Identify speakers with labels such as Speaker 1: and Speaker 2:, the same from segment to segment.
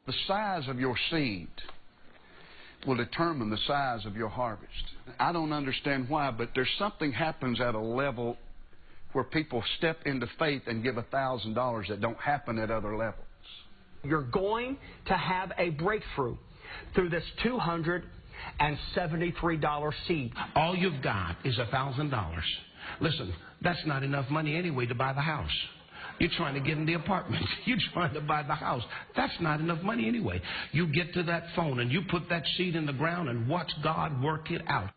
Speaker 1: The size of your seed will determine the size of your harvest. I don't understand why, but there's something happens at a level where people step into faith and give $1,000 that don't happen at other levels.
Speaker 2: You're going to have a breakthrough through this $273 seed.
Speaker 3: All you've got is $1,000. Listen, that's not enough money anyway to buy the house. You're trying to get in the apartment. You're trying to buy the house. That's not enough money anyway. You get to that phone and you put that seed in the ground and watch God work it out.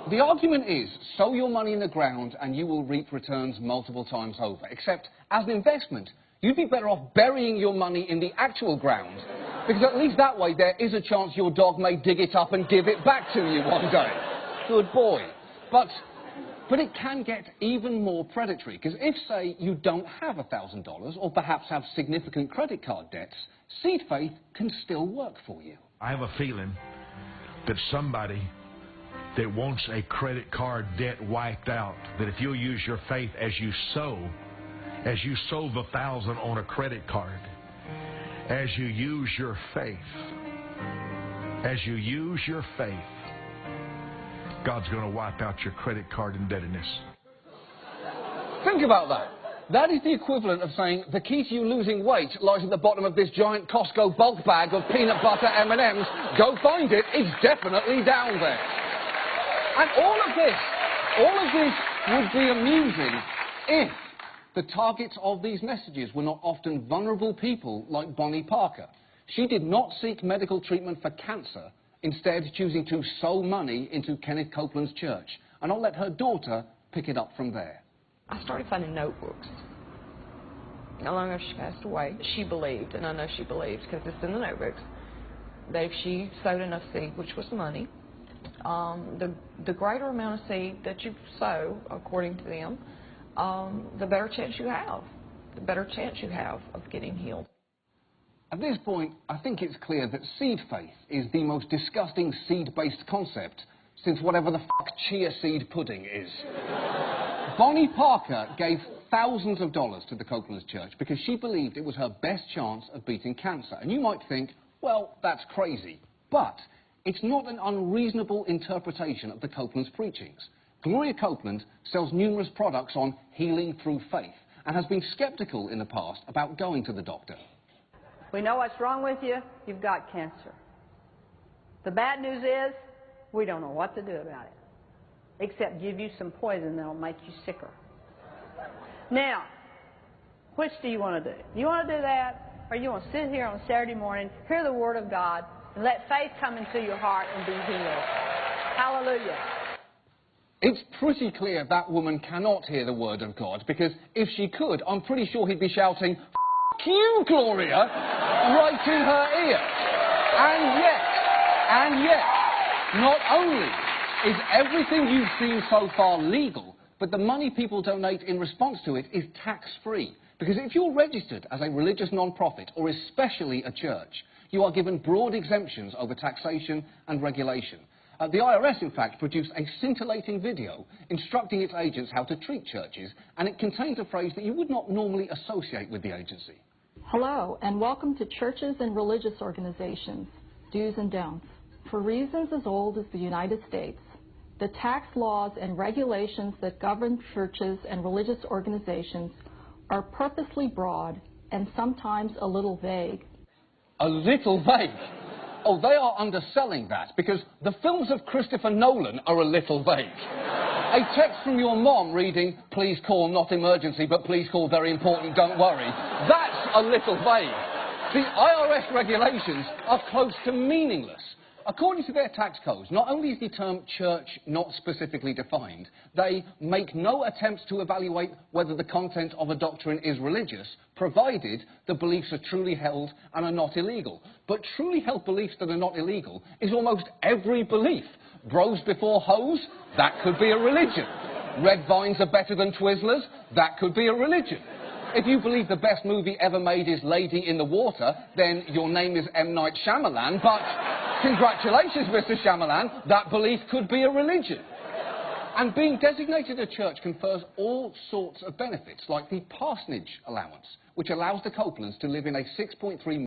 Speaker 4: The argument is, sow your money in the ground and you will reap returns multiple times over. Except, as an investment, you'd be better off burying your money in the actual ground, because at least that way there is a chance your dog may dig it up and give it back to you one day. Good boy. But it can get even more predatory, because if, say, you don't have $1,000 or perhaps have significant credit card debts, seed faith can still work for you.
Speaker 5: I have a feeling that somebody that wants a credit card debt wiped out, that if you'll use your faith as you sow the 1,000 on a credit card, as you use your faith, God's going to wipe out your credit card indebtedness.
Speaker 4: Think about that. That is the equivalent of saying the key to you losing weight lies at the bottom of this giant Costco bulk bag of peanut butter M&Ms. Go find it. It's definitely down there. And all of this would be amusing if the targets of these messages were not often vulnerable people like Bonnie Parker. She did not seek medical treatment for cancer, instead choosing to sow money into Kenneth Copeland's church. And I'll let her daughter pick it up from there.
Speaker 6: I started finding notebooks. No longer she passed away. She believed, and I know she believes because it's in the notebooks, that if she sowed enough seed, which was money, the greater amount of seed that you sow, according to them, the better chance you have. The better chance you have of getting healed.
Speaker 4: At this point, I think it's clear that seed faith is the most disgusting seed-based concept since whatever the fuck chia seed pudding is. Bonnie Parker gave thousands of dollars to the Copeland's church because she believed it was her best chance of beating cancer. And you might think, well, that's crazy. But it's not an unreasonable interpretation of the Copeland's preachings. Gloria Copeland sells numerous products on healing through faith and has been skeptical in the past about going to the doctor.
Speaker 7: We know what's wrong with you. You've got cancer. The bad news is we don't know what to do about it, except give you some poison that'll make you sicker. Now, which do you want to do? You want to do that, or you want to sit here on Saturday morning, hear the Word of God, and let faith come into your heart and be healed? Hallelujah.
Speaker 4: It's pretty clear that woman cannot hear the Word of God, because if she could, I'm pretty sure he'd be shouting, "F*** you, Gloria," right in her ear. And yet, not only is everything you've seen so far legal, but the money people donate in response to it is tax-free. Because if you're registered as a religious non-profit, or especially a church, you are given broad exemptions over taxation and regulation. The IRS, in fact, produced a scintillating video instructing its agents how to treat churches, and it contains a phrase that you would not normally associate with the agency.
Speaker 8: Hello, and welcome to Churches and Religious Organizations, Do's and Don'ts. For reasons as old as the United States, the tax laws and regulations that govern churches and religious organizations are purposely broad and sometimes a little vague.
Speaker 4: A little vague? Oh, they are underselling that, because the films of Christopher Nolan are a little vague. A text from your mom reading, "Please call, not emergency, but please call, very important, don't worry." That's a little vague. The IRS regulations are close to meaningless. According to their tax codes, not only is the term church not specifically defined, they make no attempts to evaluate whether the content of a doctrine is religious, provided the beliefs are truly held and are not illegal. But truly held beliefs that are not illegal is almost every belief. Bros before hoes? That could be a religion. Red vines are better than Twizzlers? That could be a religion. If you believe the best movie ever made is Lady in the Water, then your name is M. Night Shyamalan, but congratulations, Mr. Shyamalan, that belief could be a religion. And being designated a church confers all sorts of benefits, like the parsonage allowance, which allows the Copelands to live in a $6.3